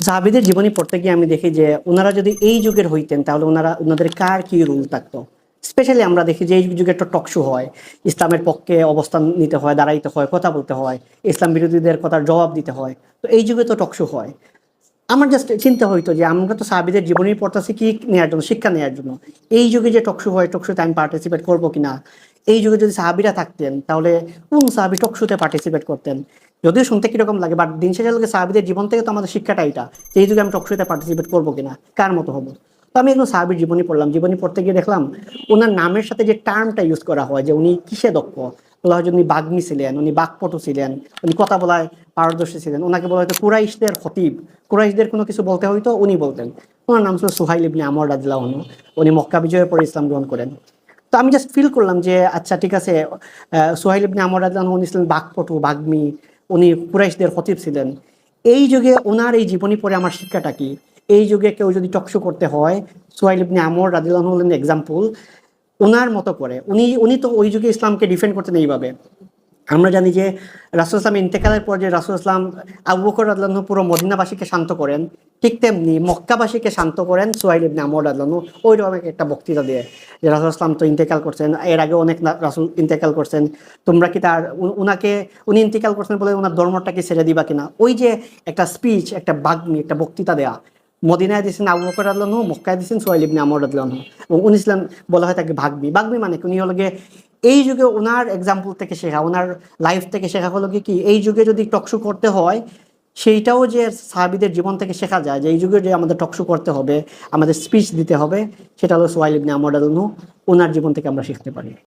সাহাবীদের জীবনী পড়তে গিয়ে আমি দেখি যে ওনারা যদি এই যুগের হইতেন তাহলে ওনাদের কার কি রুল থাকতো। স্পেশালি আমরা দেখি যে এই যুগে একটা টক শো হয়, ইসলামের পক্ষে অবস্থান নিতে হয়, দাঁড়াইতে হয়, কথা বলতে হয়, ইসলাম বিরোধীদের কথার জবাব দিতে হয়। তো এই যুগে তো টক শো হয়। আমার জাস্ট চিন্তা হইতো যে আমরা তো সাহাবীদের জীবনী পড়তেছি কি নেওয়ার জন্য, শিক্ষা নেওয়ার জন্য। এই যুগে যে টক শো হয়, টক শোতে আমি পার্টিসিপেট করবো কিনা। এই যুগে যদি সাহাবীরা থাকতেন তাহলে কোন সাহাবী টক শোতে পার্টিসিপেট করতেন। যদিও শুনতে কিরকম লাগে, বাট দিন শেষে লোকে সাহাবীদের জীবন থেকে তো আমাদের শিক্ষাটা এটা, যে এই যুগে আমি টক শোতে পার্টিসিপেট করবো কিনা, কার মতো হবো। তো আমি একদম সাহাবীর জীবনী পড়লাম, জীবনী পড়তে গিয়ে দেখলাম ওনার নামের সাথে যে টার্মটা ইউজ করা হয় যে উনি কিসে দক্ষ, বলা হয় যে উনি বাগ্মী ছিলেন, উনি বাকপটু ছিলেন, উনি কথা বলায় পারদর্শী ছিলেন। ওনাকে বলা হয়তো কুরাইশদের খতিব, কুরাইশদের কোনো কিছু বলতে হইতো উনি বলতেন। ওনার নাম ছিল সুহাইল ইবনে আমর রাদিয়াল্লাহু আনহু। উনি মক্কা বিজয়ের পরে ইসলাম গ্রহণ করেন। তো আমি জাস্ট ফিল করলাম যে আচ্ছা ঠিক আছে, সুহাইল ইবনে আমর রাদিয়াল্লাহু আনহু উনি ছিলেন বাকপটু, বাগ্মী, উনি কুরাইশদের খতিব ছিলেন। এই যুগে ওনার এই জীবনী পড়ে আমার শিক্ষাটা কি। এই যুগে কেউ যদি টকশো করতে হয়, সুহাইল ইবনে আমর রাদিয়াল্লাহু আনহু হলেন এক্সাম্পল। ওনার মতো করে উনি উনি তো ওই যুগে ইসলামকে ডিফেন্ড করতেন এইভাবে। আমরা জানি যে রাসূল ইসলাম ইন্তেকালের পর যে রাসূল ইসলাম আবু বকর রাদিয়াল্লাহু আনহু পুরো মদিনাবাসীকে শান্ত করেন, ঠিক তেমনি মক্কাবাসীকে শান্ত করেন সুহাইল ইবনে আমর রাদিয়াল্লাহু আনহু ওই রকম একটা বক্তৃতা দিয়ে, যে রাসূল ইসলাম তো ইন্তেকাল করছেন, এর আগে অনেক রাসূল ইন্তেকাল করছেন, তোমরা কি তার উনাকে উনি ইন্তেকাল করছেন বলে ওনার ধর্মটা কি ছেড়ে দিবা কিনা। ওই যে একটা স্পিচ, একটা বাগ্মী, একটা বক্তৃতা দেয়া। মদিনায় দিয়েছেন আবু বকর রাদিয়াল্লাহু আনহু, মক্কায় দিয়েছেন সুহাইল ইবনে আমর রাদিয়াল্লাহু আনহু। এবং উনি ছিলেন, বলা হয় তাকে বাগ্মী। বাগ্মী মানে কি, উনি হলো গিয়ে এই যুগে ওনার এক্সাম্পল থেকে শেখা, ওনার লাইফ থেকে শেখা হলো কি এই যুগে যদি টকশো করতে হয় সেইটাও যে সাহাবীদের জীবন থেকে শেখা যায়, যে এই যুগে যে আমাদের টকশো করতে হবে, আমাদের স্পিচ দিতে হবে, সেটা হলো সুহাইল ইবনে আমর রাদিয়াল্লাহু আনহু, ওনার জীবন থেকে আমরা শিখতে পারি।